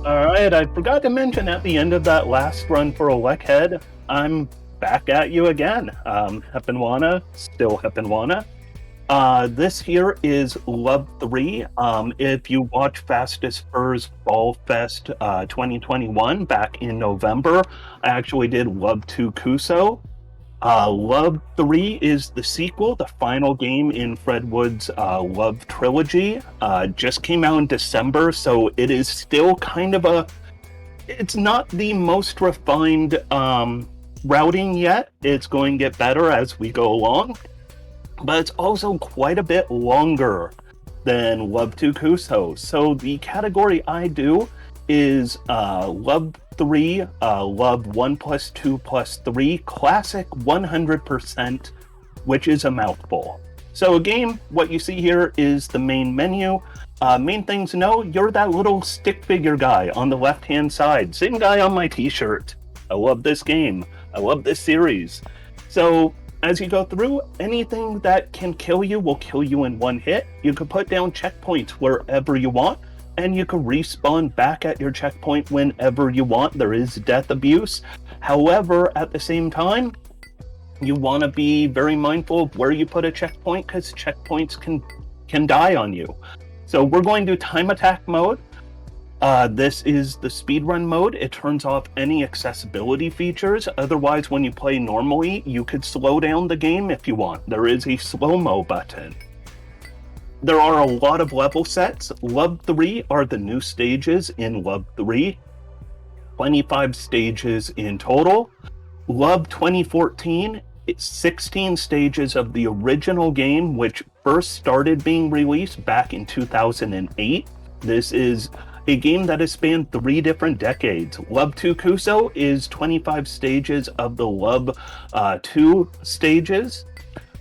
All right, I forgot to mention at the end of that last run for Head, I'm back at you again. Heponwana, still Heponwana. This here is Love 3. If you watch Fastest Furs Fall Fest 2021 back in November, I actually did Love 2 Kuso. Love 3 is the sequel, the final game in Fred Wood's Love trilogy. Just came out in December, so it is still kind of it's not the most refined routing yet. It's going to get better as we go along, but it's also quite a bit longer than Love 2 Kuso. So the category I do is Love 3, Love 1 plus 2 plus 3, Classic 100%, which is a mouthful. So a game, what you see here is the main menu. Main things to know, you're that little stick figure guy on the left-hand side. Same guy on my t-shirt. I love this game. I love this series. So as you go through, anything that can kill you will kill you in one hit. You can put down checkpoints wherever you want, and you can respawn back at your checkpoint whenever you want. There is death abuse. However, at the same time, you want to be very mindful of where you put a checkpoint, because checkpoints can die on you. So we're going to time attack mode. This is the speedrun mode. It turns off any accessibility features. Otherwise, when you play normally, you could slow down the game if you want. There is a slow-mo button. There are a lot of level sets. Love 3 are the new stages in Love 3. 25 stages in total. Love 2014, it's 16 stages of the original game, which first started being released back in 2008. This is a game that has spanned 3 different decades. Love 2 Kuso is 25 stages of the Love 2 stages.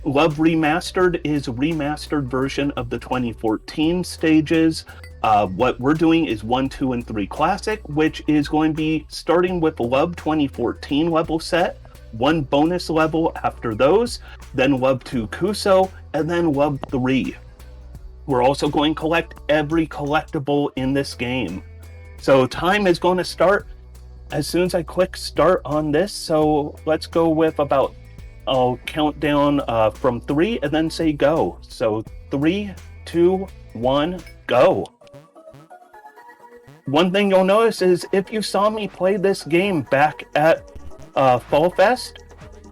Love Remastered is a remastered version of the 2014 stages. What we're doing is 1, 2, and 3 Classic, which is going to be starting with Love 2014 level set, 1 bonus level after those, then Love 2 Kuso, and then Love 3. We're also going to collect every collectible in this game. So time is going to start as soon as I click start on this. So let's go with about, I'll count down from 3 and then say go. So 3, 2, 1, go. One thing you'll notice is if you saw me play this game back at Fall Fest,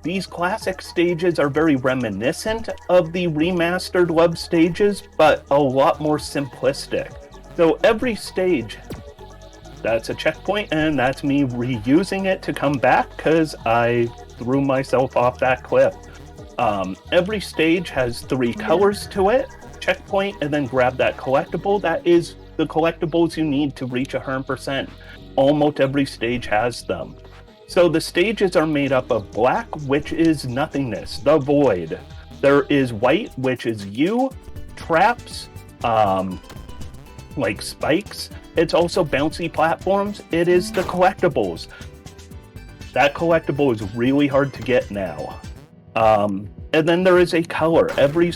these classic stages are very reminiscent of the remastered Love stages, but a lot more simplistic. So every stage, that's a checkpoint, and that's me reusing it to come back because I threw myself off that cliff. Every stage has 3 colors to it, checkpoint, and then grab that collectible. That is the collectibles you need to reach 100%. Almost every stage has them. So the stages are made up of black, which is nothingness, the void. There is white, which is you, traps, like spikes. It's also bouncy platforms. It is the collectibles. That collectible is really hard to get now. And then there is a color. Every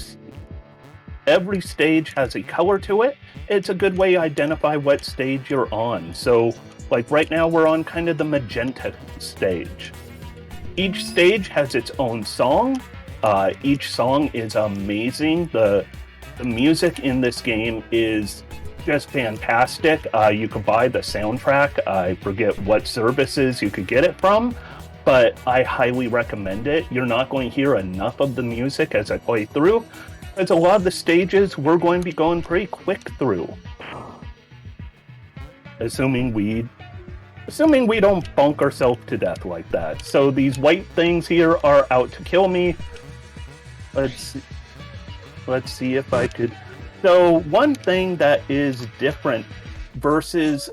stage has a color to it. It's a good way to identify what stage you're on. So like right now we're on kind of the magenta stage. Each stage has its own song. Each song is amazing. The music in this game is just fantastic. You could buy the soundtrack. I forget what services you could get it from, but I highly recommend it. You're not going to hear enough of the music as I play through. It's a lot of the stages we're going to be going pretty quick through. Assuming we don't bonk ourselves to death like that. So these white things here are out to kill me. Let's see if I could. So one thing that is different versus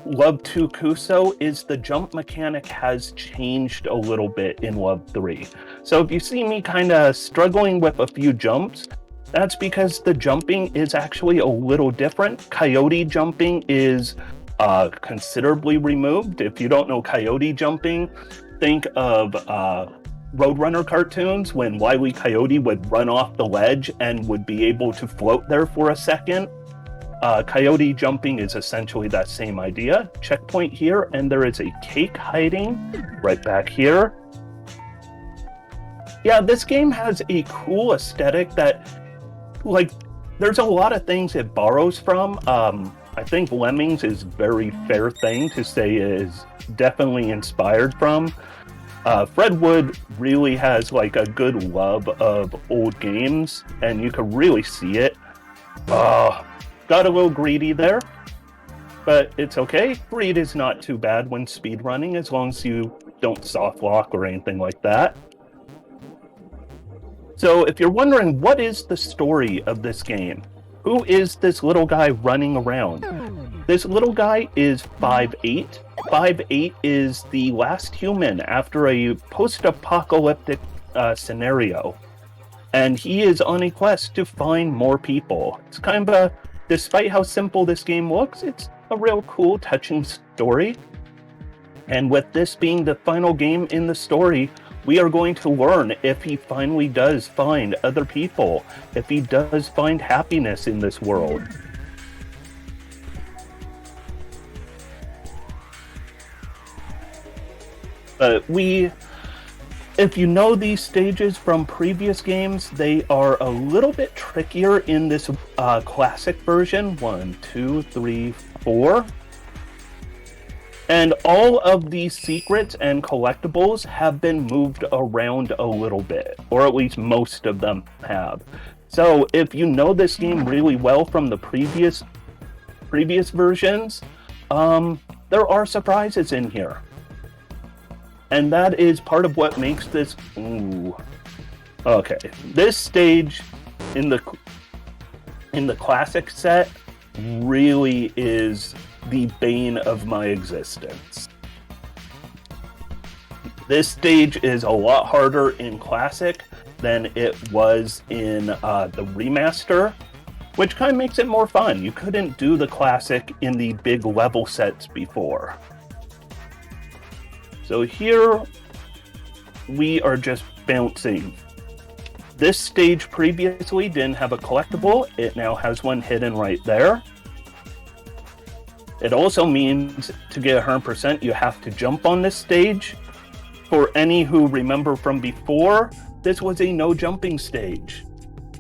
Love 2 Kuso is the jump mechanic has changed a little bit in Love 3. So if you see me kind of struggling with a few jumps, that's because the jumping is actually a little different. Coyote jumping is considerably removed. If you don't know coyote jumping, think of Roadrunner cartoons when Wile E. Coyote would run off the ledge and would be able to float there for a second. Coyote jumping is essentially that same idea. Checkpoint here, and there is a cake hiding right back here. Yeah, this game has a cool aesthetic that, like, there's a lot of things it borrows from. I think Lemmings is a very fair thing to say is definitely inspired from. Fred Wood really has like a good love of old games, and you can really see it. Got a little greedy there, but it's okay. Greed is not too bad when speedrunning, as long as you don't soft lock or anything like that. So if you're wondering, what is the story of this game? Who is this little guy running around? This little guy is 5'8". 5'8" is the last human after a post-apocalyptic scenario. And he is on a quest to find more people. It's kind of despite how simple this game looks, it's a real cool, touching story. And with this being the final game in the story, we are going to learn if he finally does find other people, if he does find happiness in this world. But if you know these stages from previous games, they are a little bit trickier in this classic version. 1, 2, 3, 4. And all of these secrets and collectibles have been moved around a little bit, or at least most of them have. So if you know this game really well from the previous versions, there are surprises in here. And that is part of what makes this... Ooh. Okay, this stage in the classic set really is the bane of my existence. This stage is a lot harder in classic than it was in the remaster, which kind of makes it more fun. You couldn't do the classic in the big level sets before. So here we are just bouncing. This stage previously didn't have a collectible. It now has one hidden right there. It also means to get 100%, you have to jump on this stage. For any who remember from before, this was a no jumping stage.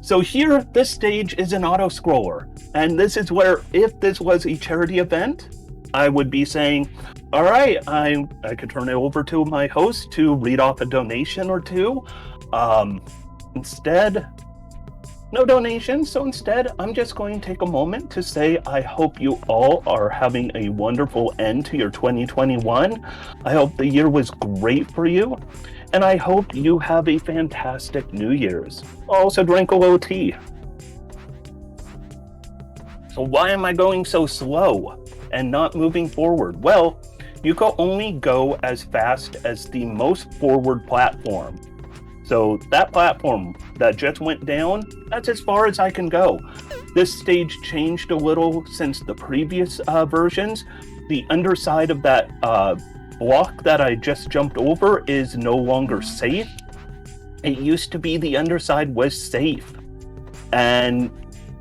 So here, this stage is an auto-scroller. And this is where, if this was a charity event, I would be saying, all right, I could turn it over to my host to read off a donation or two. Instead, no donations, so instead, I'm just going to take a moment to say I hope you all are having a wonderful end to your 2021. I hope the year was great for you, and I hope you have a fantastic New Year's. Also, drink a little tea. So why am I going so slow and not moving forward? Well, you can only go as fast as the most forward platform. So that platform that just went down, that's as far as I can go. This stage changed a little since the previous versions. The underside of that block that I just jumped over is no longer safe. It used to be the underside was safe, and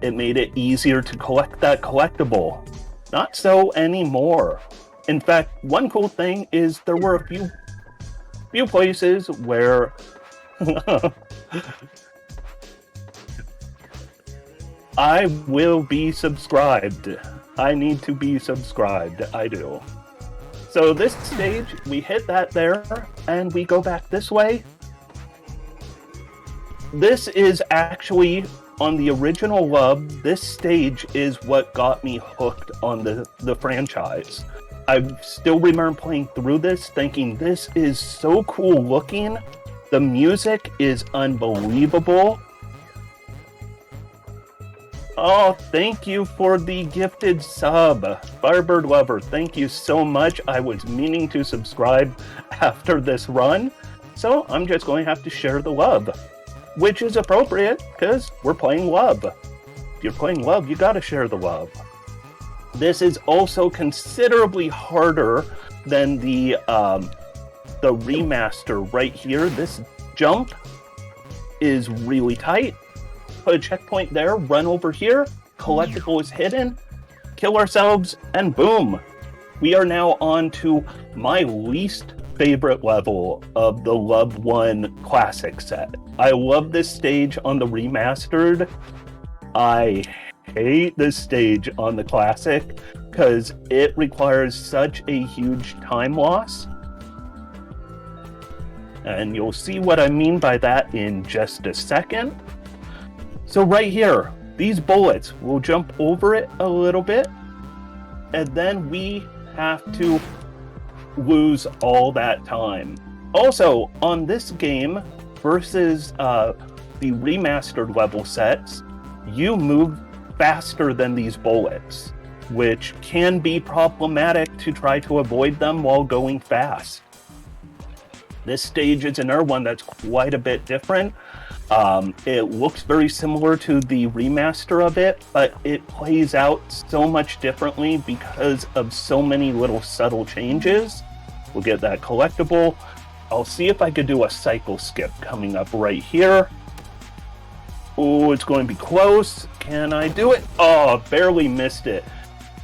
it made it easier to collect that collectible. Not so anymore. In fact, one cool thing is there were a few places where I will be subscribed. I need to be subscribed. I do. So this stage, we hit that there, and we go back this way. This is actually, on the original Love, this stage is what got me hooked on the franchise. I still remember playing through this, thinking this is so cool looking. The music is unbelievable. Oh, thank you for the gifted sub. Firebird Lover, thank you so much. I was meaning to subscribe after this run, so I'm just going to have to share the love, which is appropriate because we're playing Love. If you're playing Love, you gotta share the love. This is also considerably harder than the remaster right here. This jump is really tight. Put a checkpoint there, run over here, collectible is hidden, kill ourselves, and boom! We are now on to my least favorite level of the Love 1 Classic set. I love this stage on the remastered. I hate this stage on the Classic because it requires such a huge time loss. And you'll see what I mean by that in just a second. So right here, these bullets, we'll jump over it a little bit, and then we have to lose all that time. Also, on this game versus the remastered level sets, you move faster than these bullets, which can be problematic to try to avoid them while going fast. This stage is another one that's quite a bit different. It looks very similar to the remaster of it, but it plays out so much differently because of so many little subtle changes. We'll get that collectible. I'll see if I could do a cycle skip coming up right here. Oh, it's going to be close. Can I do it? Oh, barely missed it.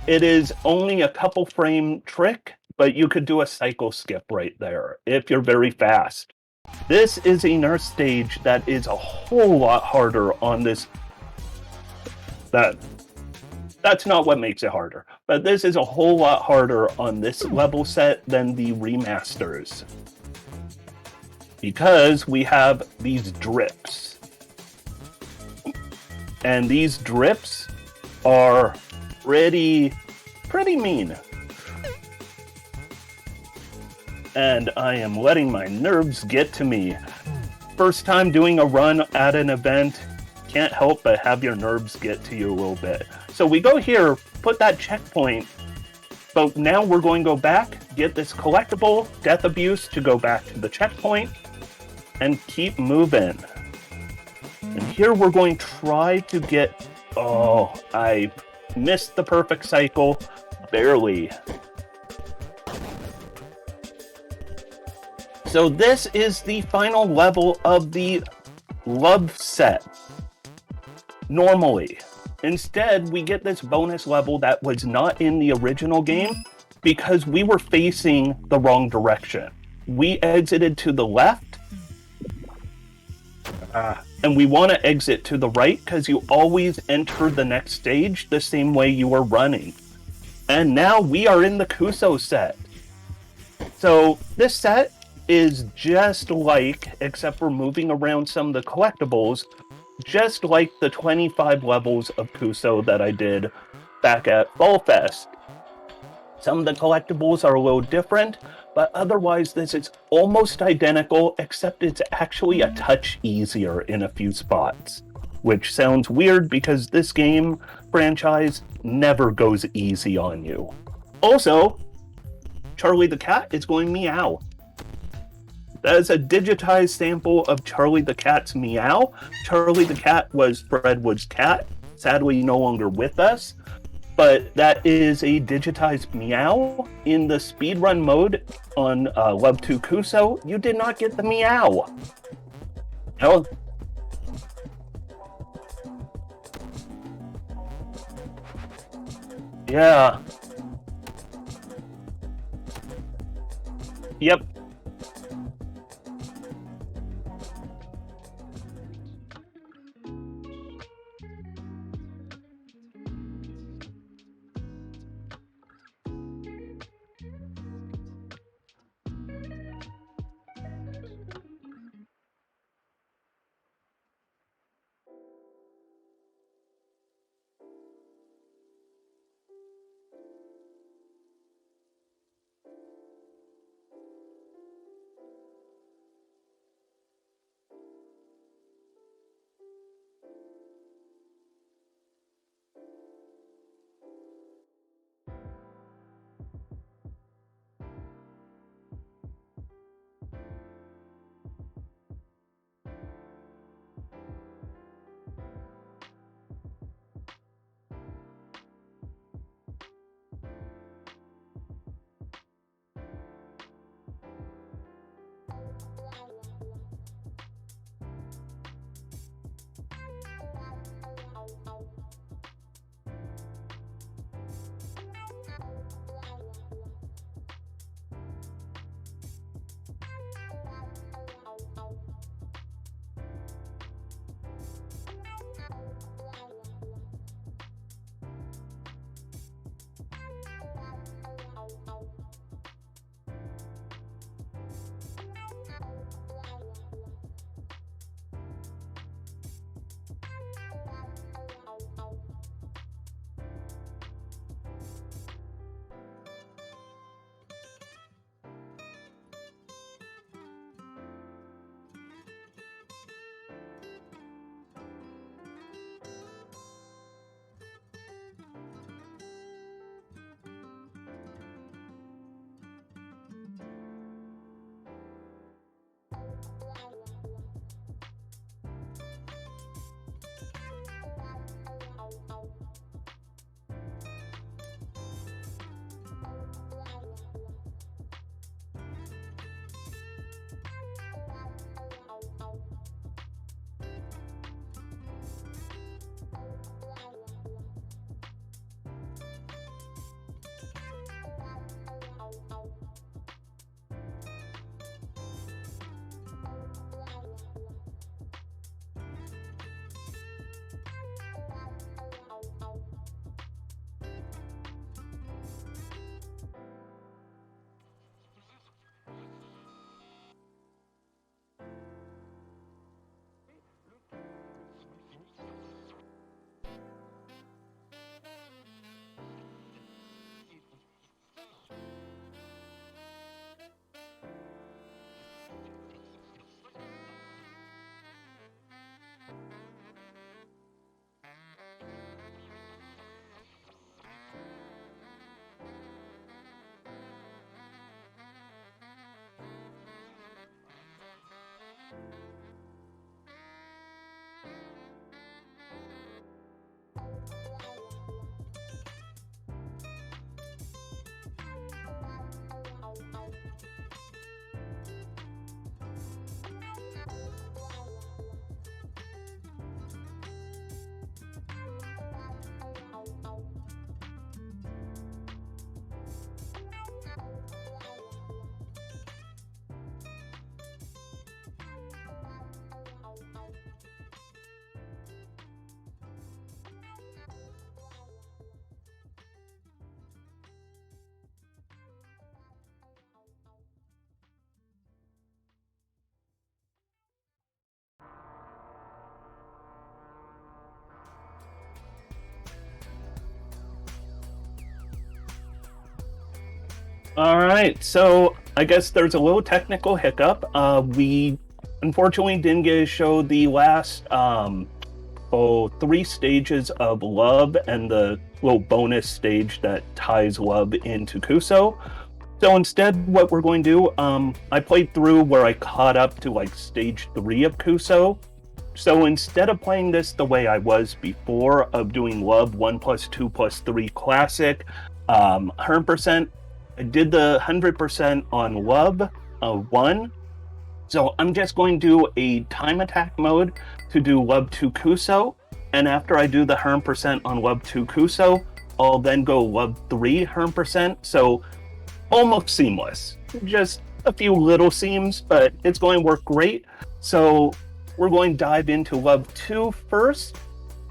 It is only a couple frame trick, but you could do a cycle skip right there if you're very fast. This is a nurse stage that is a whole lot harder on this. That's not what makes it harder, but this is a whole lot harder on this level set than the remasters. Because we have these drips. And these drips are pretty mean. And I am letting my nerves get to me. First time doing a run at an event, can't help but have your nerves get to you a little bit. So we go here, put that checkpoint, but now we're going to go back, get this collectible, Death Abuse, to go back to the checkpoint, and keep moving. And here we're going to try to get... Oh, I missed the perfect cycle, barely. So this is the final level of the Love set. Normally. Instead, we get this bonus level that was not in the original game because we were facing the wrong direction. We exited to the left, and we want to exit to the right because you always enter the next stage the same way you were running. And now we are in the Kuso set. So this set is just like, except for moving around some of the collectibles, just like the 25 levels of Kuso that I did back at Fall Fest. Some of the collectibles are a little different, but otherwise this is almost identical, except it's actually a touch easier in a few spots. Which sounds weird because this game franchise never goes easy on you. Also, Charlie the Cat is going meow. That is a digitized sample of Charlie the Cat's meow. Charlie the Cat was Fred Wood's cat, sadly no longer with us, but that is a digitized meow. In the speedrun mode on Love 2 Kuso, you did not get the meow. Oh. Yeah. Yep. All right, so I guess there's a little technical hiccup. We unfortunately didn't get to show the last 3 stages of Love and the little bonus stage that ties Love into Kuso. So instead, what we're going to do, I played through where I caught up to like stage 3 of Kuso. So instead of playing this the way I was before of doing Love 1+2+3 Classic, 100%, I did the 100% on Love 1. So I'm just going to do a time attack mode to do Love 2 Kuso. And after I do the 100% on Love 2 Kuso, I'll then go Love 3 100%. So almost seamless. Just a few little seams, but it's going to work great. So we're going to dive into Love 2 first,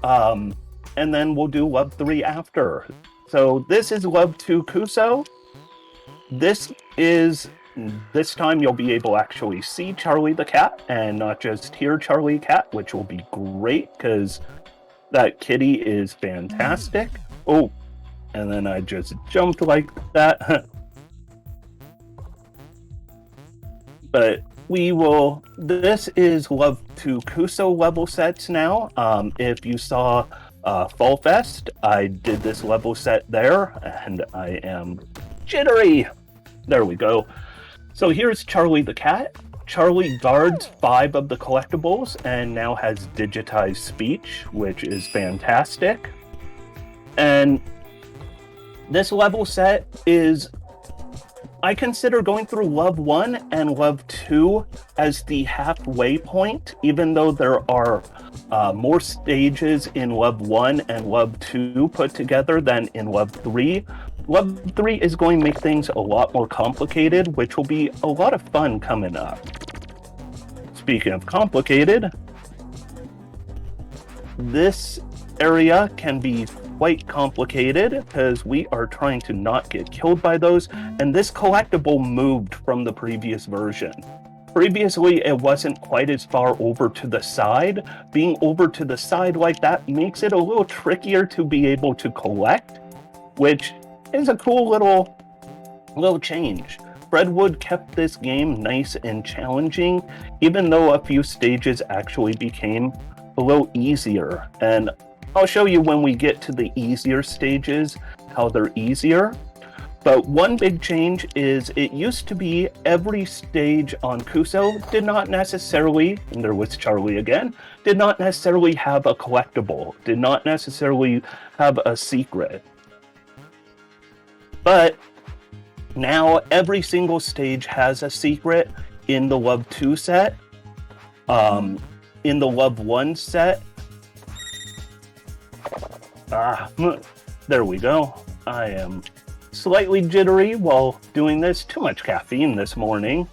and then we'll do Love 3 after. So this is Love 2 Kuso. This time you'll be able to actually see Charlie the cat and not just hear Charlie the cat, which will be great because that kitty is fantastic. Oh, and then I just jumped like that. But this is Love 2 Kuso level sets now. If you saw Fall Fest, I did this level set there, and I am jittery. There we go. So here's Charlie the cat. Charlie guards 5 of the collectibles and now has digitized speech, which is fantastic. And this level set is, I consider going through Love 1 and Love 2 as the halfway point, even though there are more stages in Love 1 and Love 2 put together than in Love 3. Love 3 is going to make things a lot more complicated, which will be a lot of fun coming up. Speaking of complicated, this area can be quite complicated because we are trying to not get killed by those, and this collectible moved from the previous version. Previously, it wasn't quite as far over to the side. Being over to the side like that makes it a little trickier to be able to collect, which is a cool little change. Fredwood kept this game nice and challenging, even though a few stages actually became a little easier. And I'll show you when we get to the easier stages how they're easier. But one big change is it used to be every stage on Kuso did not necessarily, and there was Charlie again, did not necessarily have a collectible, did not necessarily have a secret. But now every single stage has a secret in the Love 2 set. In the Love 1 set, there we go. I am slightly jittery while doing this. Too much caffeine this morning.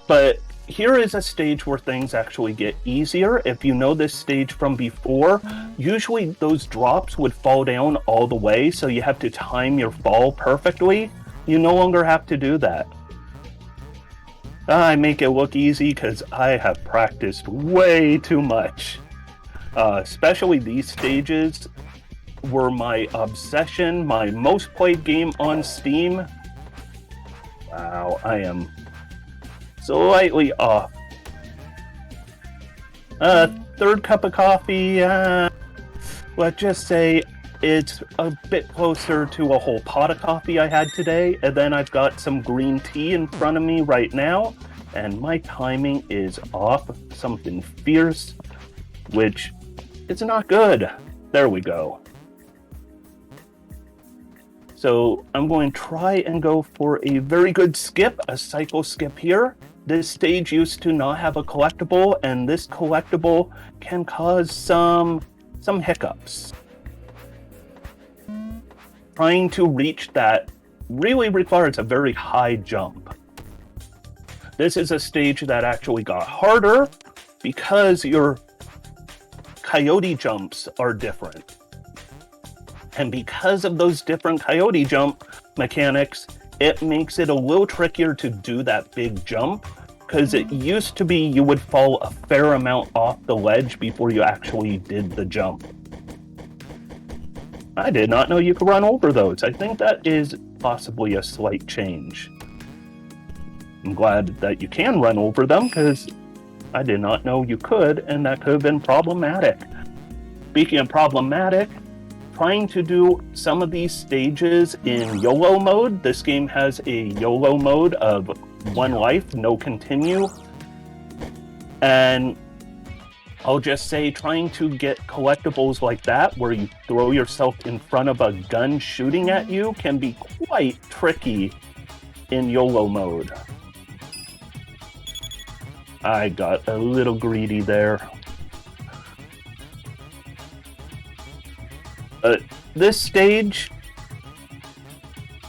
But here is a stage where things actually get easier. If you know this stage from before, usually those drops would fall down all the way, so you have to time your fall perfectly. You no longer have to do that. I make it look easy because I have practiced way too much. Especially these stages were my obsession, my most played game on Steam. Wow, I am slightly off. Third cup of coffee, let's just say it's a bit closer to a whole pot of coffee I had today, and then I've got some green tea in front of me right now, and my timing is off something fierce, which is not good. There we go. So I'm going to try and go for a very good skip, a cycle skip here. This stage used to not have a collectible, and this collectible can cause some hiccups. Trying to reach that really requires a very high jump. This is a stage that actually got harder because your coyote jumps are different. And because of those different coyote jump mechanics, it makes it a little trickier to do that big jump, because it used to be you would fall a fair amount off the ledge before you actually did the jump. I did not know you could run over those. I think that is possibly a slight change. I'm glad that you can run over them, because I did not know you could, and that could have been problematic. Speaking of problematic, trying to do some of these stages in YOLO mode. This game has a YOLO mode of one life, no continue. And I'll just say trying to get collectibles like that, where you throw yourself in front of a gun shooting at you, can be quite tricky in YOLO mode. I got a little greedy there. This stage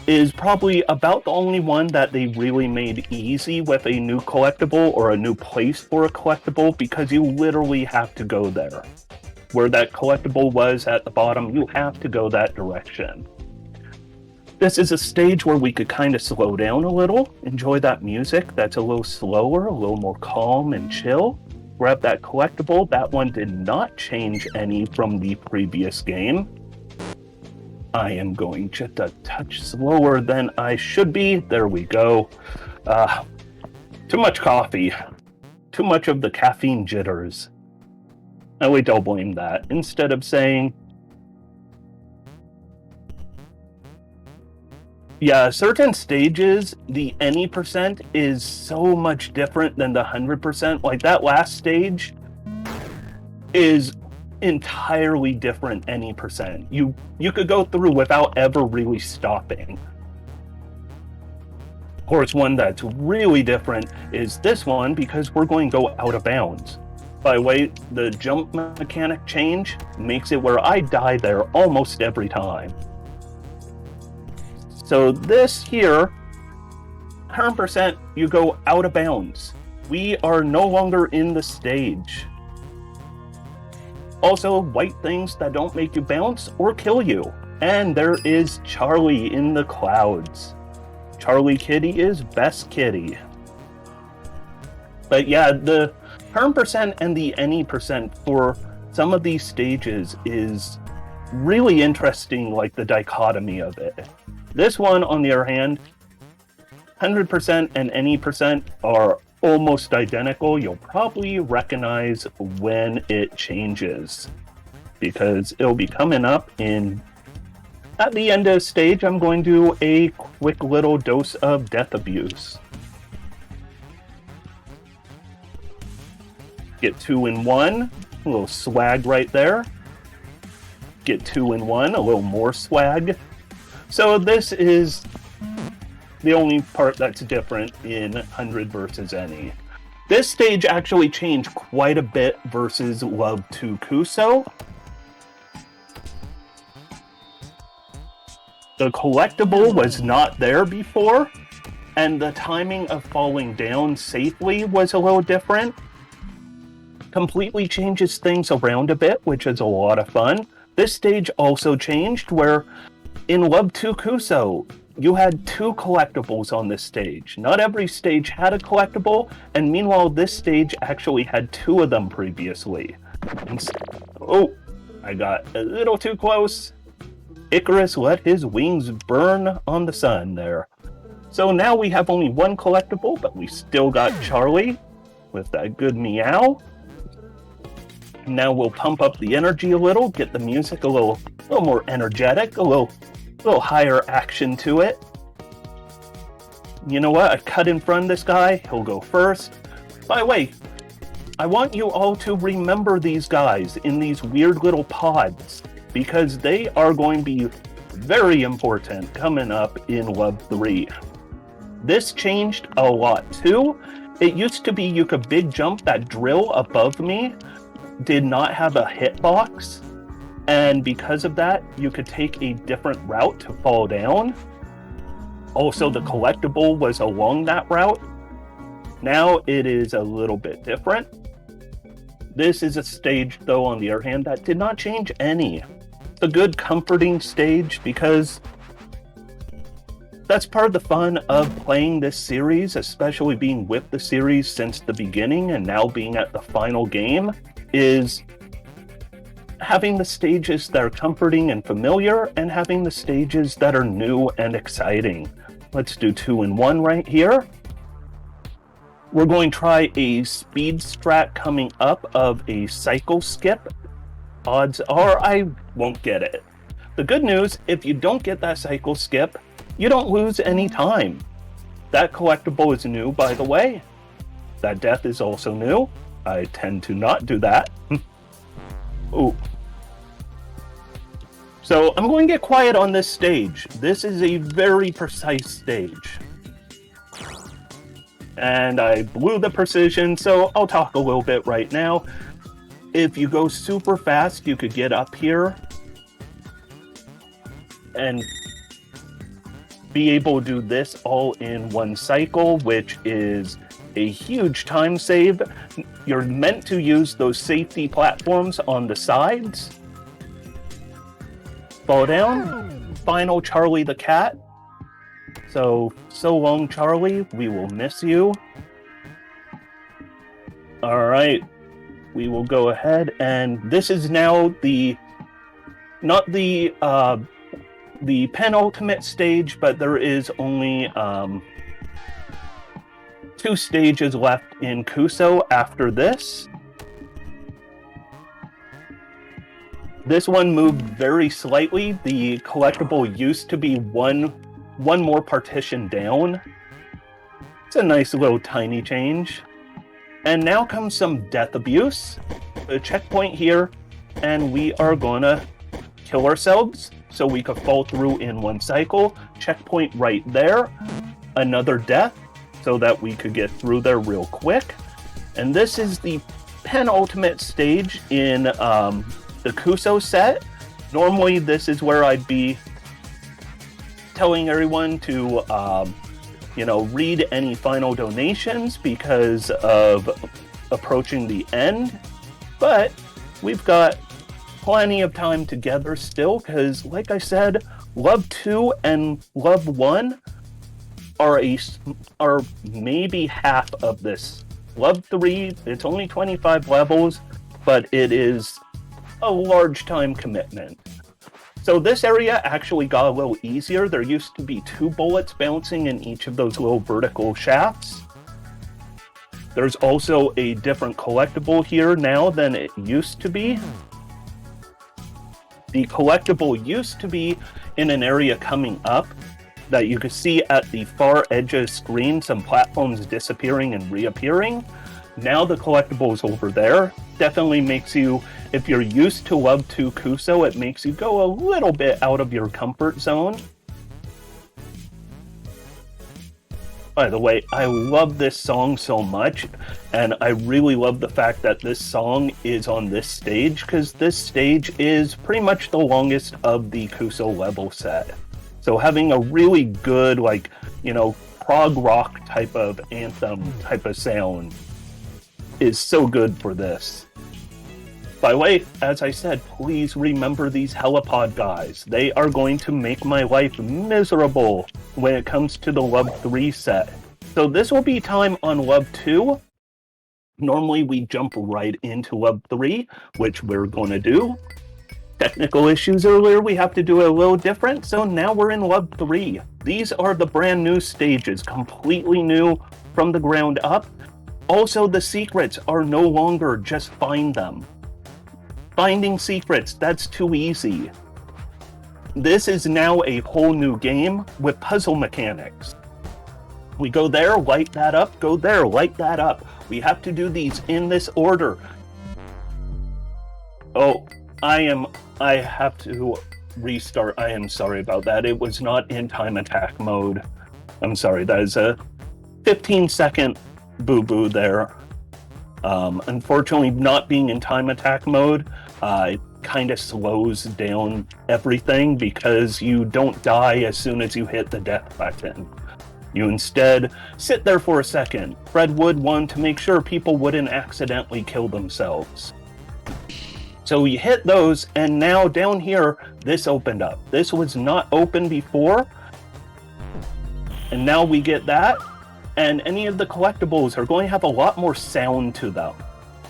is probably about the only one that they really made easy with a new collectible or a new place for a collectible, because you literally have to go there. Where that collectible was at the bottom, you have to go that direction. This is a stage where we could kind of slow down a little, enjoy that music that's a little slower, a little more calm and chill. Grab that collectible. That one did not change any from the previous game. I am going just a touch slower than I should be. There we go. Too much coffee. Too much of the caffeine jitters. Oh wait, don't blame that. Instead of saying, yeah, certain stages, the any percent is so much different than the 100%. Like that last stage is entirely different any percent. You could go through without ever really stopping. Of course, one that's really different is this one, because we're going to go out of bounds. By the way, the jump mechanic change makes it where I die there almost every time. So this here, 100% you go out of bounds. We are no longer in the stage. Also, white things that don't make you bounce or kill you. And there is Charlie in the clouds. Charlie Kitty is best kitty. But yeah, the 100% and the any percent for some of these stages is really interesting, like the dichotomy of it. This one, on the other hand, 100% and any percent are almost identical. You'll probably recognize when it changes, because it'll be coming up at the end of the stage. I'm going to do a quick little dose of death abuse. Get 2 in 1, a little swag right there. Get 2 in 1, a little more swag. So this is the only part that's different in 100 versus any. This stage actually changed quite a bit versus Love to Kuso. The collectible was not there before, and the timing of falling down safely was a little different. Completely changes things around a bit, which is a lot of fun. This stage also changed, where in Love to Kuso, you had 2 collectibles on this stage. Not every stage had a collectible, and meanwhile this stage actually had 2 of them previously. Oh, I got a little too close. Icarus let his wings burn on the sun there. So now we have only 1 collectible, but we still got Charlie with that good meow. Now we'll pump up the energy a little, get the music a little more energetic, a little higher action to it. You know what? I cut in front of this guy. He'll go first. By the way, I want you all to remember these guys in these weird little pods, because they are going to be very important coming up in Love 3. This changed a lot too. It used to be you could big jump. That drill above me did not have a hitbox, and because of that, you could take a different route to fall down. Also, the collectible was along that route. Now it is a little bit different. This is a stage, though, on the other hand, that did not change any. It's a good, comforting stage, because that's part of the fun of playing this series, especially being with the series since the beginning and now being at the final game, is having the stages that are comforting and familiar, and having the stages that are new and exciting. Let's do 2 in 1 right here. We're going to try a speed strat coming up of a cycle skip. Odds are I won't get it. The good news, if you don't get that cycle skip, you don't lose any time. That collectible is new, by the way. That death is also new. I tend to not do that. Ooh. So I'm going to get quiet on this stage. This is a very precise stage. And I blew the precision, so I'll talk a little bit right now. If you go super fast, you could get up here and be able to do this all in one cycle, which is a huge time save. You're meant to use those safety platforms on the sides. Fall down. Final Charlie the cat. So long, Charlie. We will miss you. All right. We will go ahead, and this is now not the penultimate stage, but there is only 2 stages left in Kuso after this. This one moved very slightly. The collectible used to be one more partition down. It's a nice little tiny change. And now comes some death abuse. A checkpoint here, and we are gonna kill ourselves so we could fall through in one cycle. Checkpoint right there. Another death so that we could get through there real quick. And this is the penultimate stage in the Kuso set. Normally this is where I'd be telling everyone to read any final donations because of approaching the end, but we've got plenty of time together still, because like I said, Love 2 and Love 1 are maybe half of this. Love 3, it's only 25 levels, but it is a large time commitment. So this area actually got a little easier. There used to be 2 bullets bouncing in each of those little vertical shafts. There's also a different collectible here now than it used to be. The collectible used to be in an area coming up that you could see at the far edge of the screen, some platforms disappearing and reappearing. Now the collectible is over there. Definitely makes you, if you're used to Love 2 Kuso, it makes you go a little bit out of your comfort zone. By the way, I love this song so much, and I really love the fact that this song is on this stage, because this stage is pretty much the longest of the Kuso level set. So having a really good, prog rock type of anthem type of sound is so good for this. By the way, as I said, please remember these helipod guys. They are going to make my life miserable when it comes to the Love 3 set. So this will be time on Love 2. Normally we jump right into Love 3, which we're going to do. Technical issues earlier, we have to do it a little different, so now we're in Love 3. These are the brand new stages, completely new from the ground up. Also, the secrets are no longer just find them. Finding secrets, that's too easy. This is now a whole new game with puzzle mechanics. We go there, light that up, go there, light that up. We have to do these in this order. Oh, I have to restart. I am sorry about that. It was not in time attack mode. I'm sorry, that is a 15-second boo-boo there. Unfortunately, not being in time attack mode, it kind of slows down everything because you don't die as soon as you hit the death button. You instead sit there for a second. Fred Wood wanted to make sure people wouldn't accidentally kill themselves. So you hit those, and now down here, this opened up. This was not open before, and now we get that. And any of the collectibles are going to have a lot more sound to them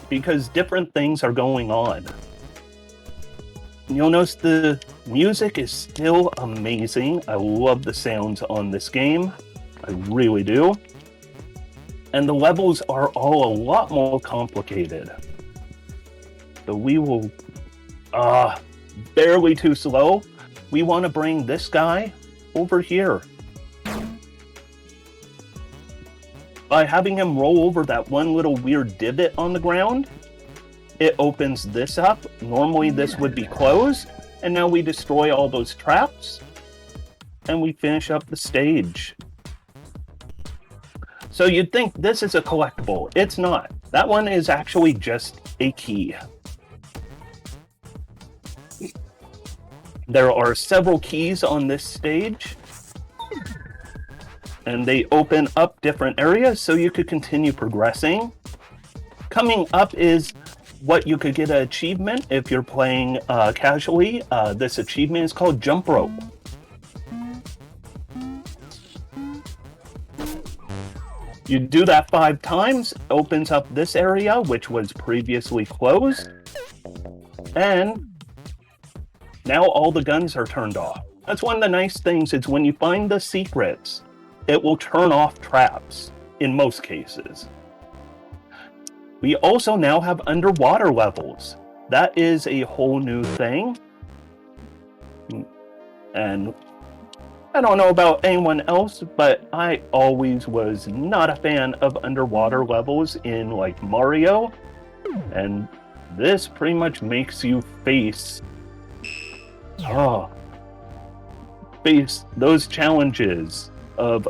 because different things are going on. You'll notice the music is still amazing. I love the sounds on this game. I really do. And the levels are all a lot more complicated. So we will... barely too slow. We want to bring this guy over here. By having him roll over that one little weird divot on the ground, it opens this up. Normally this would be closed, and now we destroy all those traps, and we finish up the stage. So you'd think this is a collectible. It's not. That one is actually just a key. There are several keys on this stage, and they open up different areas so you could continue progressing. Coming up is what you could get an achievement if you're playing casually. This achievement is called Jump Rope. You do that 5 times, opens up this area, which was previously closed, and now all the guns are turned off. That's one of the nice things, is when you find the secrets, it will turn off traps, in most cases. We also now have underwater levels. That is a whole new thing. And I don't know about anyone else, but I always was not a fan of underwater levels in like Mario. And this pretty much makes you face those challenges of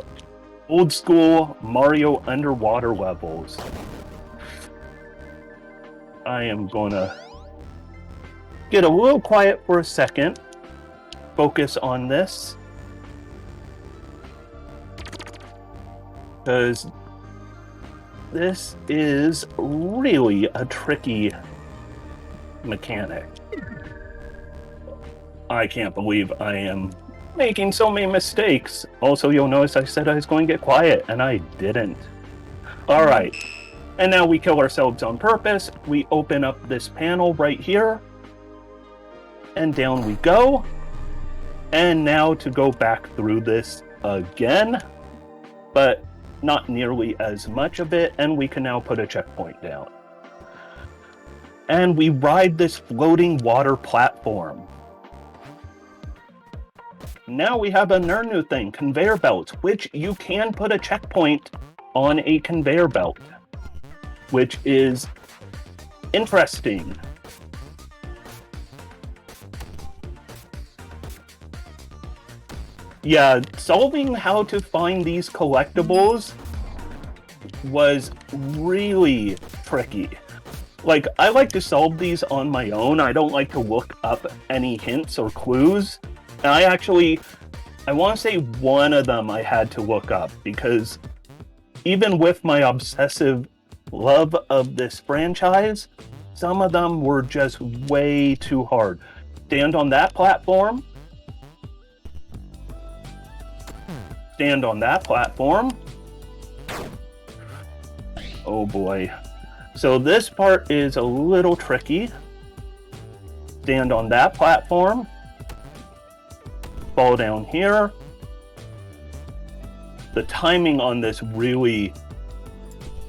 old school Mario underwater levels. I am gonna get a little quiet for a second, focus on this, because this is really a tricky mechanic. I can't believe I am making so many mistakes. Also, you'll notice I said I was going to get quiet, and I didn't. Alright, and now we kill ourselves on purpose. We open up this panel right here, and down we go. And now to go back through this again, but not nearly as much of it, and we can now put a checkpoint down. And we ride this floating water platform. Now we have another new thing, conveyor belts, which you can put a checkpoint on a conveyor belt, which is interesting. Yeah, solving how to find these collectibles was really tricky. Like, I like to solve these on my own. I don't like to look up any hints or clues. And I want to say one of them I had to look up, because even with my obsessive love of this franchise, some of them were just way too hard. Stand on that platform. Stand on that platform. Oh boy. So this part is a little tricky. Stand on that platform. Fall down here. The timing on this really,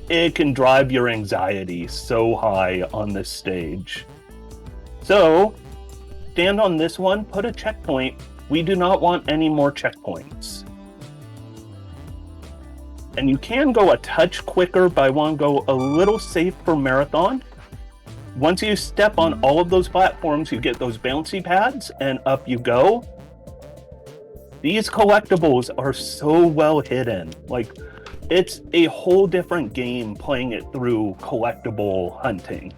it can drive your anxiety so high on this stage. So, stand on this one, put a checkpoint. We do not want any more checkpoints. And you can go a touch quicker, but I want to go a little safe for marathon. Once you step on all of those platforms, you get those bouncy pads, and up you go. These collectibles are so well hidden. Like, it's a whole different game playing it through collectible hunting.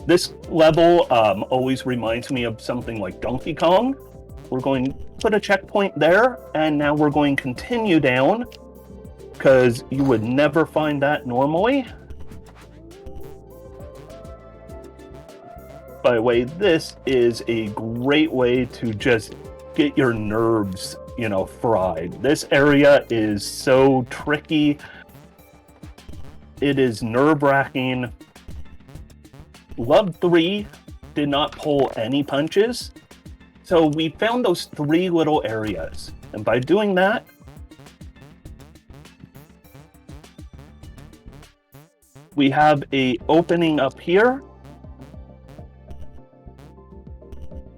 This level always reminds me of something like Donkey Kong. We're going to put a checkpoint there, and now we're going to continue down, because you would never find that normally. By the way, this is a great way to just get your nerves, fried. This area is so tricky. It is nerve-wracking. Love 3, did not pull any punches. So we found those 3 little areas. And by doing that, we have a opening up here.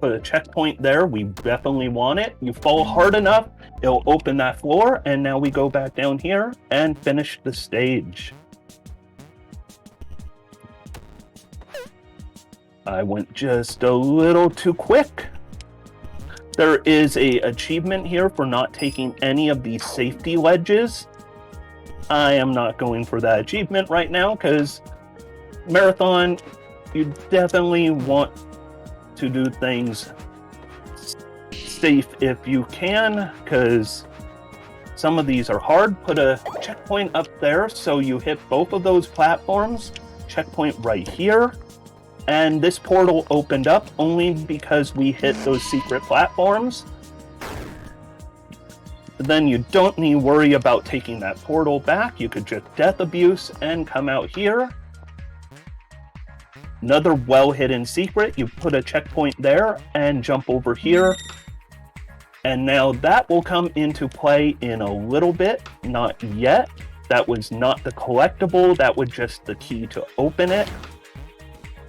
Put a checkpoint there. We definitely want it. You fall hard enough, it'll open that floor, and now we go back down here and finish the stage. I went just a little too quick. There is a achievement here for not taking any of these safety ledges. I am not going for that achievement right now because marathon, you definitely want to do things safe if you can, because some of these are hard. Put a checkpoint up there so you hit both of those platforms. Checkpoint right here. And this portal opened up only because we hit those secret platforms. Then you don't need to worry about taking that portal back. You could just death abuse and come out here. Another well-hidden secret. You put a checkpoint there and jump over here. And now that will come into play in a little bit. Not yet. That was not the collectible. That was just the key to open it.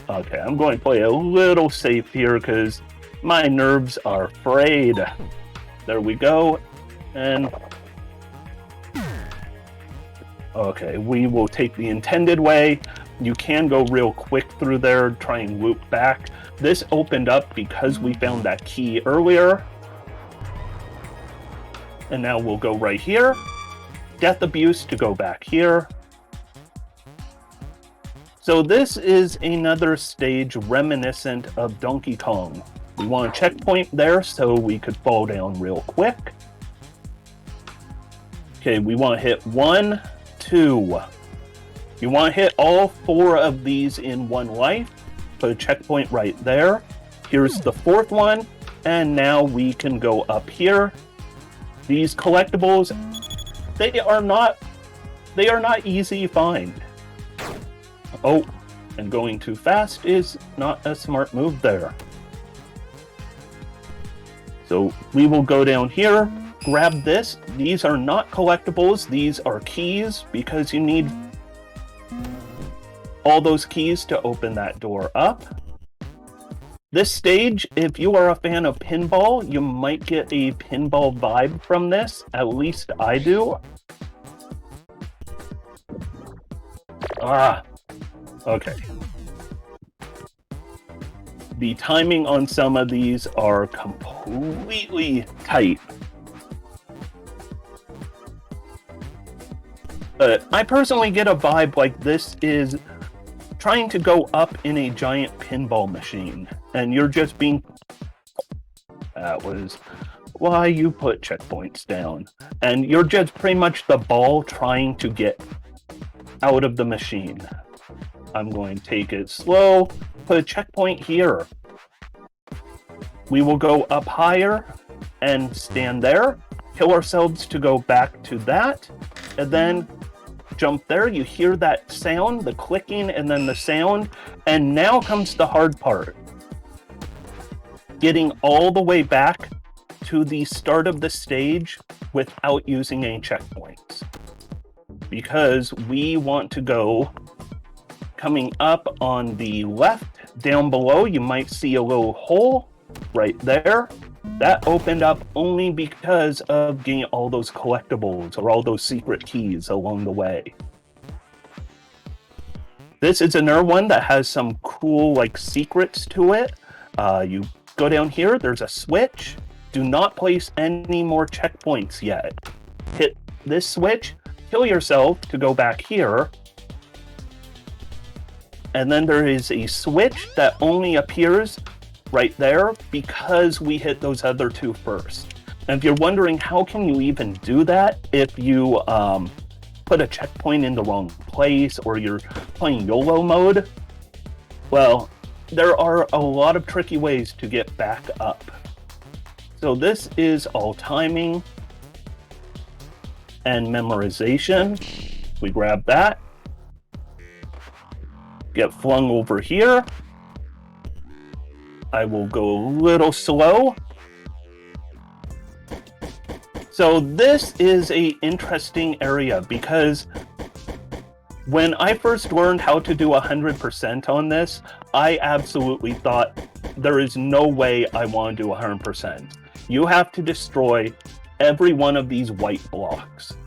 Okay, I'm going to play a little safe here because my nerves are frayed. There we go. And okay, we will take the intended way. You can go real quick through there, try and loop back. This opened up because we found that key earlier. And now we'll go right here. Death abuse to go back here. So this is another stage reminiscent of Donkey Kong. We want a checkpoint there so we could fall down real quick. Okay, we want to hit 1, 2. You want to hit all 4 of these in one life. Put a checkpoint right there. Here's the 4th one. And now we can go up here. These collectibles, they are not easy to find. Oh, and going too fast is not a smart move there. So we will go down here, grab this. These are not collectibles, these are keys because you need all those keys to open that door up. This stage, if you are a fan of pinball, you might get a pinball vibe from this. At least I do. Okay. The timing on some of these are completely tight. But I personally get a vibe like this is trying to go up in a giant pinball machine, and you're just being... That was why you put checkpoints down. And you're just pretty much the ball trying to get out of the machine. I'm going to take it slow, put a checkpoint here. We will go up higher and stand there, kill ourselves to go back to that, and then jump there. You hear that sound, the clicking and then the sound, and now comes the hard part. Getting all the way back to the start of the stage without using any checkpoints. Because we want to go coming up on the left, down below, you might see a little hole right there. That opened up only because of getting all those collectibles or all those secret keys along the way. This is another one that has some cool like secrets to it. You go down here, there's a switch. Do not place any more checkpoints yet. Hit this switch, kill yourself to go back here. And then there is a switch that only appears right there because we hit those other 2 first. And if you're wondering how can you even do that if you put a checkpoint in the wrong place or you're playing YOLO mode, well, there are a lot of tricky ways to get back up. So this is all timing and memorization. We grab that, get flung over here, I will go a little slow. So this is an interesting area because when I first learned how to do 100% on this, I absolutely thought there is no way I want to do 100%. You have to destroy every one of these white blocks.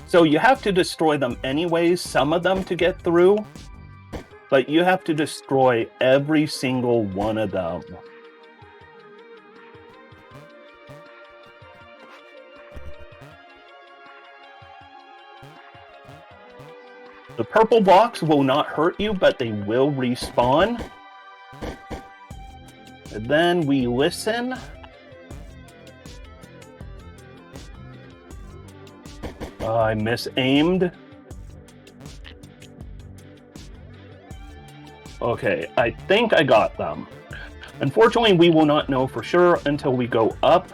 So you have to destroy them anyways, some of them to get through, but you have to destroy every single one of them. The purple blocks will not hurt you, but they will respawn. And then we listen. I misaimed. Okay, I think I got them. Unfortunately, we will not know for sure until we go up.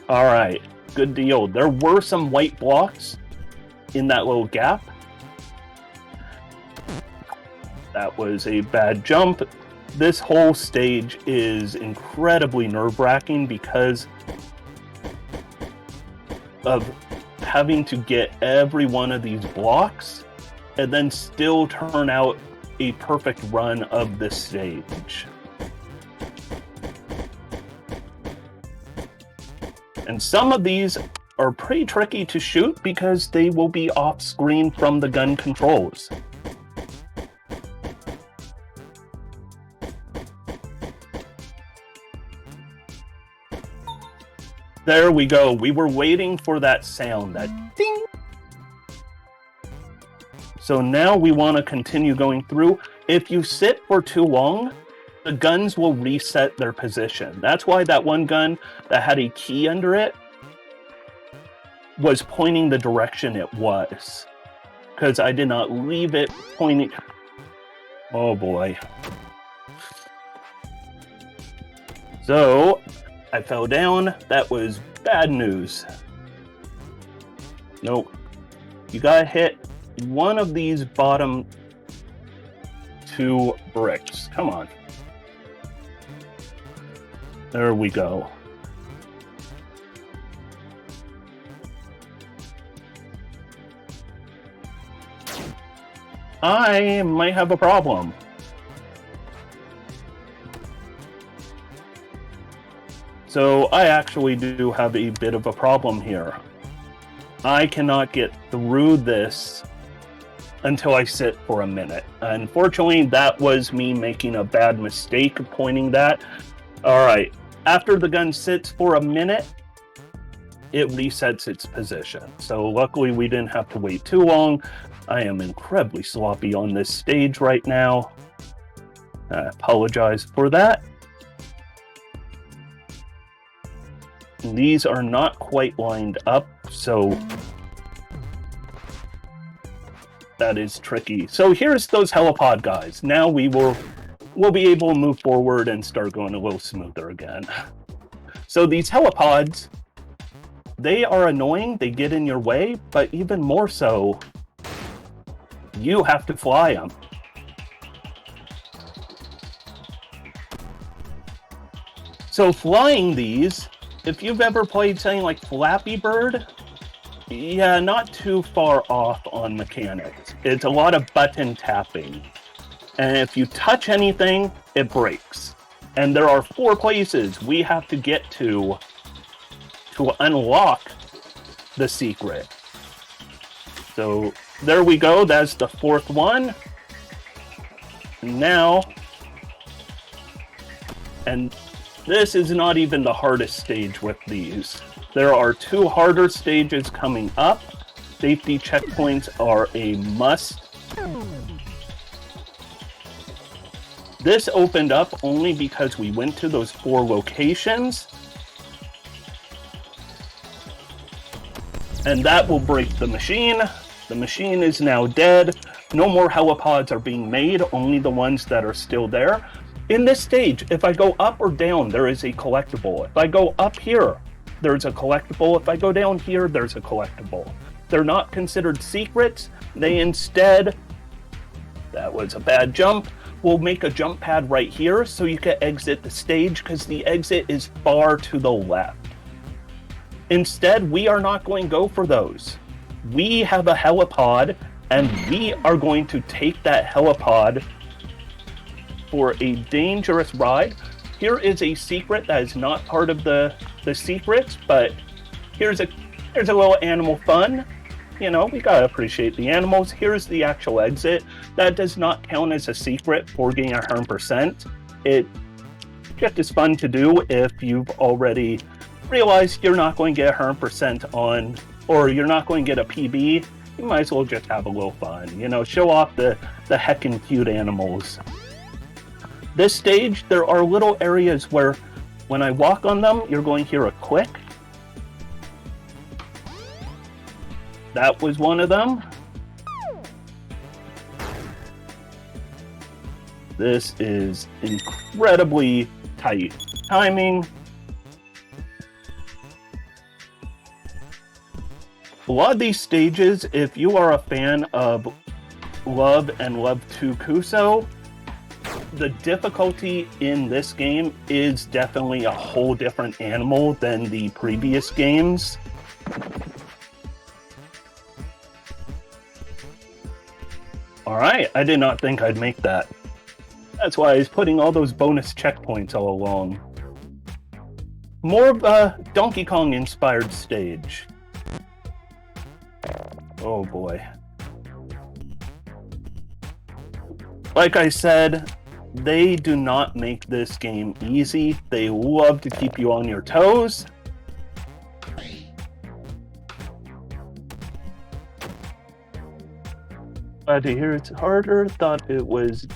All right, good deal. There were some white blocks in that little gap. That was a bad jump. This whole stage is incredibly nerve-wracking because of having to get every one of these blocks and then still turn out a perfect run of this stage. And some of these are pretty tricky to shoot because they will be off screen from the gun controls. There we go. We were waiting for that sound, that ding. So now we want to continue going through. If you sit for too long, the guns will reset their position. That's why that one gun that had a key under it was pointing the direction it was. Because I did not leave it pointing. Oh boy. So I fell down. That was bad news. Nope. You gotta hit one of these bottom two bricks. Come on. There we go. I might have a problem. So I actually do have a bit of a problem here. I cannot get through this until I sit for a minute. Unfortunately, that was me making a bad mistake pointing that. All right, after the gun sits for a minute, it resets its position. So luckily we didn't have to wait too long. I am incredibly sloppy on this stage right now. I apologize for that. These are not quite lined up, so that is tricky. So here's those helipod guys. Now we'll be able to move forward and start going a little smoother again. So these helipods, they are annoying, they get in your way, but even more so, you have to fly them. So flying these, if you've ever played something like Flappy Bird, yeah, not too far off on mechanics. It's a lot of button tapping. And if you touch anything, it breaks. And there are 4 places we have to get to unlock the secret. So there we go. That's the 4th one. Now, and this is not even the hardest stage with these. There are 2 harder stages coming up. Safety checkpoints are a must. This opened up only because we went to those 4 locations. And that will break the machine. The machine is now dead. No more helipods are being made, only the ones that are still there. In this stage, if I go up or down, there is a collectible. If I go up here, there's a collectible. If I go down here, there's a collectible. They're not considered secrets. They instead, that was a bad jump, will make a jump pad right here so you can exit the stage because the exit is far to the left. Instead, we are not going to go for those. We have a helipod, and we are going to take that helipod for a dangerous ride. Here is a secret that is not part of the secrets, but here's a little animal fun. You know, we gotta appreciate the animals. Here's the actual exit. That does not count as a secret for getting 100%. It just is fun to do if you've already realized you're not going to get 100% on, or you're not going to get a PB. You might as well just have a little fun. You know, show off the heckin' cute animals. This stage, there are little areas where when I walk on them, you're going to hear a click. That was one of them. This is incredibly tight timing. A lot of these stages, if you are a fan of Love and Love 2 Kuso, the difficulty in this game is definitely a whole different animal than the previous games. Alright, I did not think I'd make that. That's why I was putting all those bonus checkpoints all along. More of a Donkey Kong inspired stage. Oh boy. Like I said, they do not make this game easy. They love to keep you on your toes. Glad to hear it's harder. Thought it was...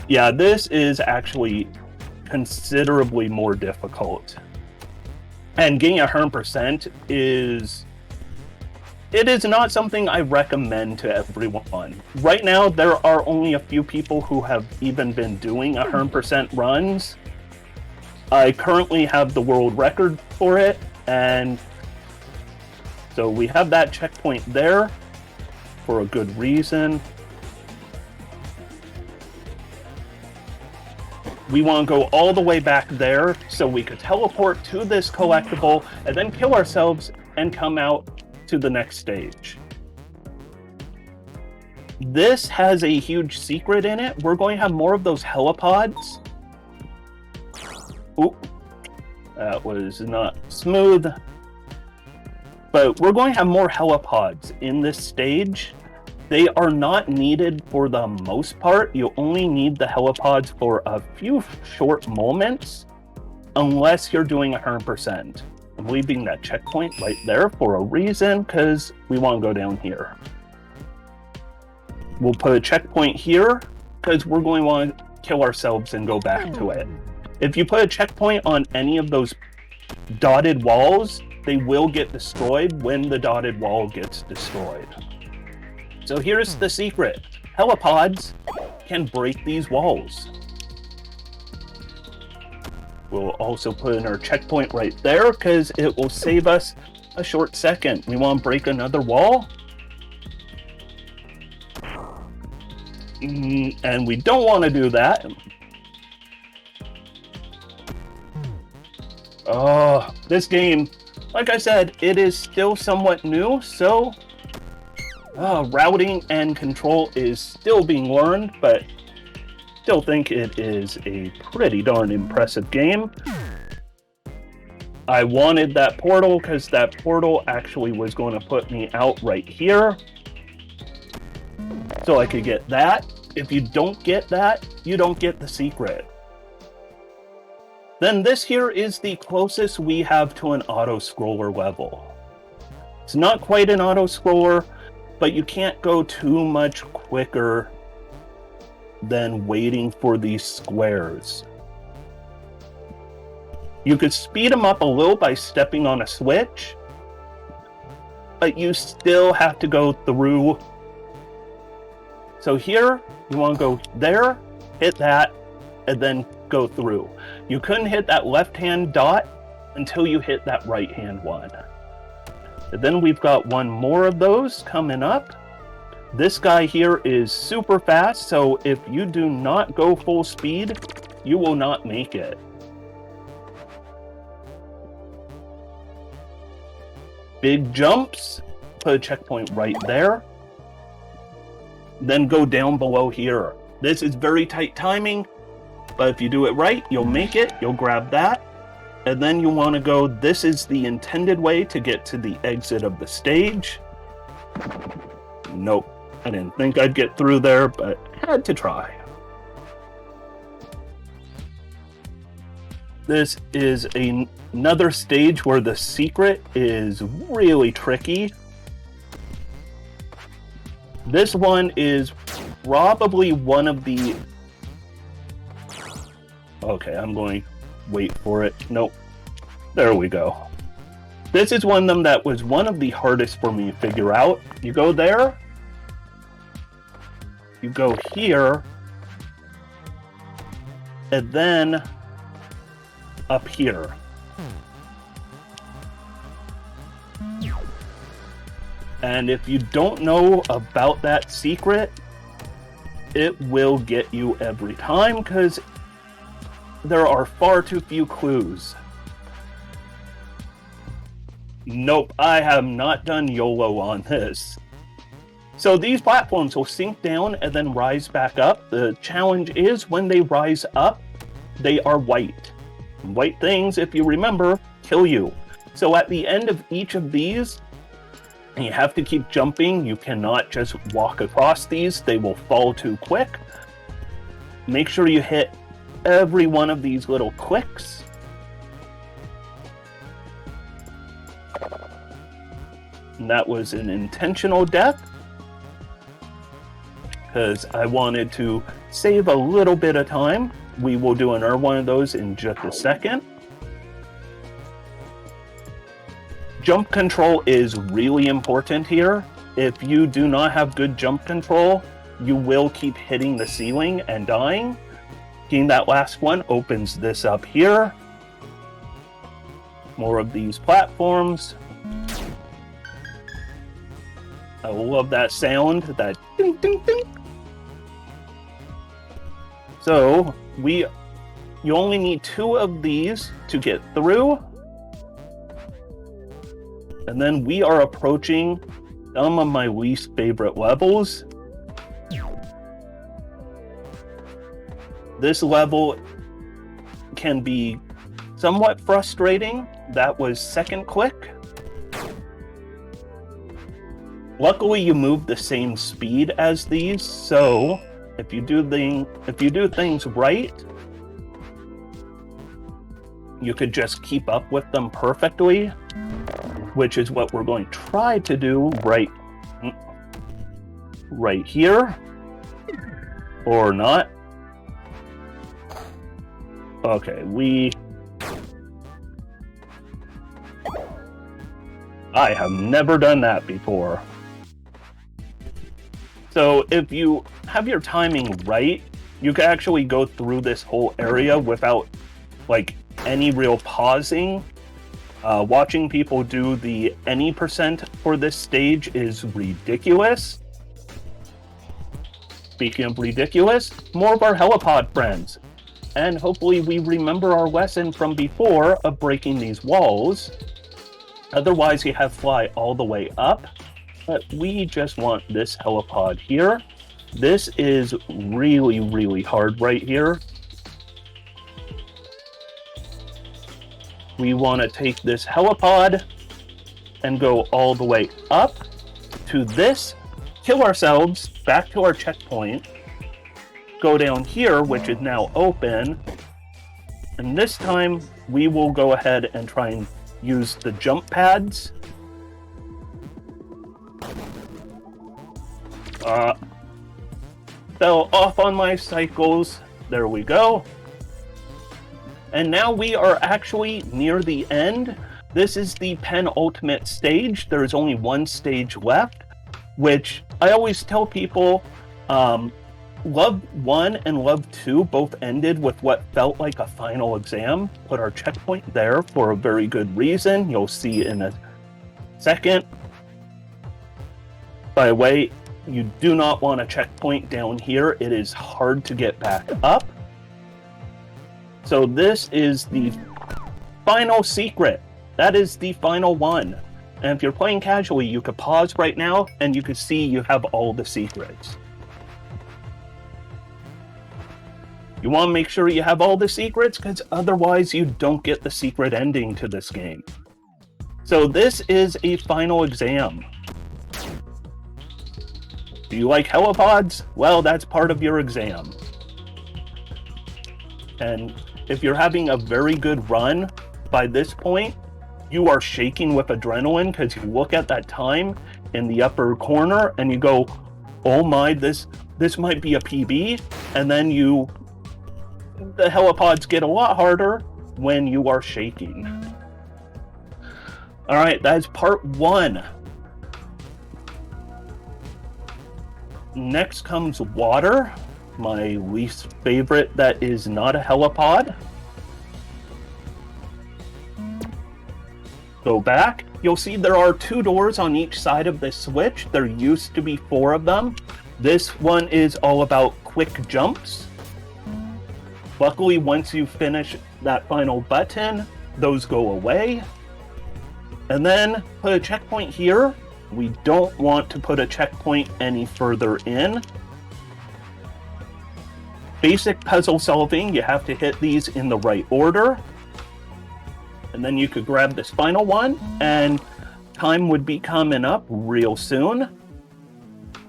Yeah, this is actually considerably more difficult. And getting 100% is... It is not something I recommend to everyone. Right now, there are only a few people who have even been doing 100% runs. I currently have the world record for it, and so we have that checkpoint there for a good reason. We want to go all the way back there so we could teleport to this collectible and then kill ourselves and come out to the next stage. This has a huge secret in it. We're going to have more of those helipods. Oop, that was not smooth. But we're going to have more helipods in this stage. They are not needed for the most part. You only need the helipods for a few short moments, unless you're doing 100%. I'm leaving that checkpoint right there for a reason, because we want to go down here. We'll put a checkpoint here, because we're going to want to kill ourselves and go back to it. If you put a checkpoint on any of those dotted walls, they will get destroyed when the dotted wall gets destroyed. So here's the secret. Helipods can break these walls. We'll also put in our checkpoint right there because it will save us a short second. We want to break another wall. And we don't want to do that. Oh, this game, like I said, it is still somewhat new, so routing and control is still being learned, but still think it is a pretty darn impressive game. I wanted that portal because that portal actually was going to put me out right here, so I could get that. If you don't get that, you don't get the secret. Then this here is the closest we have to an auto-scroller level. It's not quite an auto-scroller, but you can't go too much quicker than waiting for these squares. You could speed them up a little by stepping on a switch, but you still have to go through. So here, you want to go there, hit that, and then go through. You couldn't hit that left-hand dot until you hit that right-hand one. And then we've got one more of those coming up. This guy here is super fast, so if you do not go full speed, you will not make it. Big jumps, put a checkpoint right there. Then go down below here. This is very tight timing, but if you do it right, you'll make it. You'll grab that. And then you want to go, this is the intended way to get to the exit of the stage. Nope. I didn't think I'd get through there, but had to try. This is another stage where the secret is really tricky. This one is probably one of the... Okay, I'm going to wait for it. Nope. There we go. This is one of them that was one of the hardest for me to figure out. You go there. You go here. And then up here. And if you don't know about that secret, it will get you every time because there are far too few clues. Nope, I have not done YOLO on this. So these platforms will sink down and then rise back up. The challenge is when they rise up, they are white. White things, if you remember, kill you. So at the end of each of these, you have to keep jumping. You cannot just walk across these. They will fall too quick. Make sure you hit every one of these little clicks. And that was an intentional death because I wanted to save a little bit of time. We will do another one of those in just a second. Jump control is really important here. If you do not have good jump control, you will keep hitting the ceiling and dying. Getting that last one opens this up here. More of these platforms. I love that sound, that ding, ding, ding. So, you only need 2 of these to get through. And then we are approaching some of my least favorite levels. This level can be somewhat frustrating. That was second click. Luckily, you move the same speed as these, so if you do things right, you could just keep up with them perfectly, which is what we're going to try to do right here, or not. Okay, I have never done that before. So if you have your timing right, you can actually go through this whole area without like any real pausing. Watching people do the any percent for this stage is ridiculous. Speaking of ridiculous, more of our helipod friends. And hopefully we remember our lesson from before of breaking these walls. Otherwise you have fly all the way up. But we just want this helipod here. This is really, really hard right here. We want to take this helipod and go all the way up to this, kill ourselves, back to our checkpoint, go down here, which is now open, and this time we will go ahead and try and use the jump pads. Fell off on my cycles. There we go. And now we are actually near the end. This is the penultimate stage. There is only one stage left, which I always tell people, Love 1 and Love 2 both ended with what felt like a final exam. Put our checkpoint there for a very good reason. You'll see in a second. By the way, You do not want a checkpoint down here. It is hard to get back up. So this is the final secret. That is the final one. And if you're playing casually, you could pause right now and you could see you have all the secrets. You want to make sure you have all the secrets because otherwise you don't get the secret ending to this game. So this is a final exam. Do you like helipods? Well, that's part of your exam. And if you're having a very good run by this point, you are shaking with adrenaline because you look at that time in the upper corner and you go, oh my, this might be a PB. And then the helipods get a lot harder when you are shaking. All right, that is part 1. Next comes water, my least favorite that is not a helipod. Go back. You'll see there are 2 doors on each side of this switch. There used to be 4 of them. This one is all about quick jumps. Luckily, once you finish that final button, those go away. And then put a checkpoint here. We don't want to put a checkpoint any further in. Basic puzzle solving, you have to hit these in the right order. And then you could grab this final one, and time would be coming up real soon.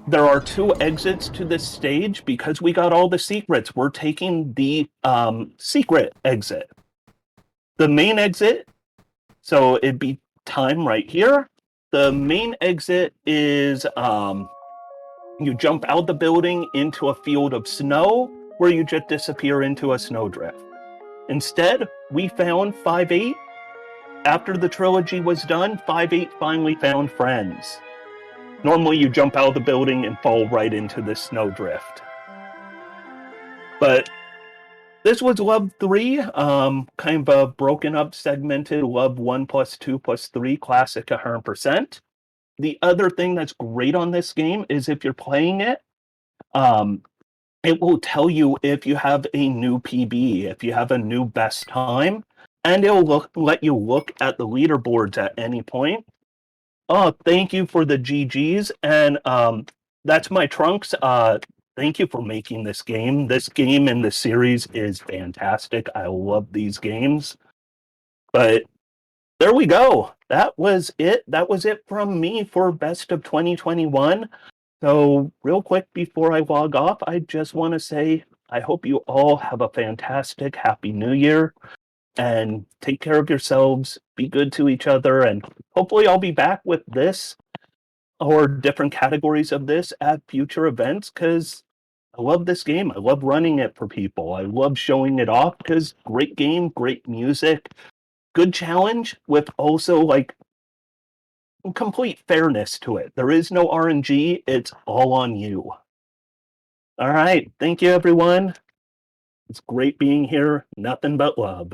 There are 2 exits to this stage because we got all the secrets. We're taking the secret exit. The main exit, so it'd be time right here. The main exit is you jump out the building into a field of snow where you just disappear into a snowdrift. Instead, we found 5-8. After the trilogy was done, 5-8 finally found friends. Normally you jump out of the building and fall right into the snowdrift. But this was Love 3, kind of a broken up, segmented Love 1 plus 2 plus 3, classic 100%. The other thing that's great on this game is if you're playing it, it will tell you if you have a new PB, if you have a new best time, and it'll let you look at the leaderboards at any point. Oh, thank you for the GGs, and that's my Trunks. Thank you for making this game. This game in the series is fantastic. I love these games. But there we go. That was it. That was it from me for Best of 2021. So real quick before I log off, I just want to say I hope you all have a fantastic Happy New Year. And take care of yourselves, be good to each other, and hopefully I'll be back with this or different categories of this at future events because I love this game. I love running it for people. I love showing it off because great game, great music, good challenge with also like complete fairness to it. There is no RNG. It's all on you. All right. Thank you, everyone. It's great being here. Nothing but love.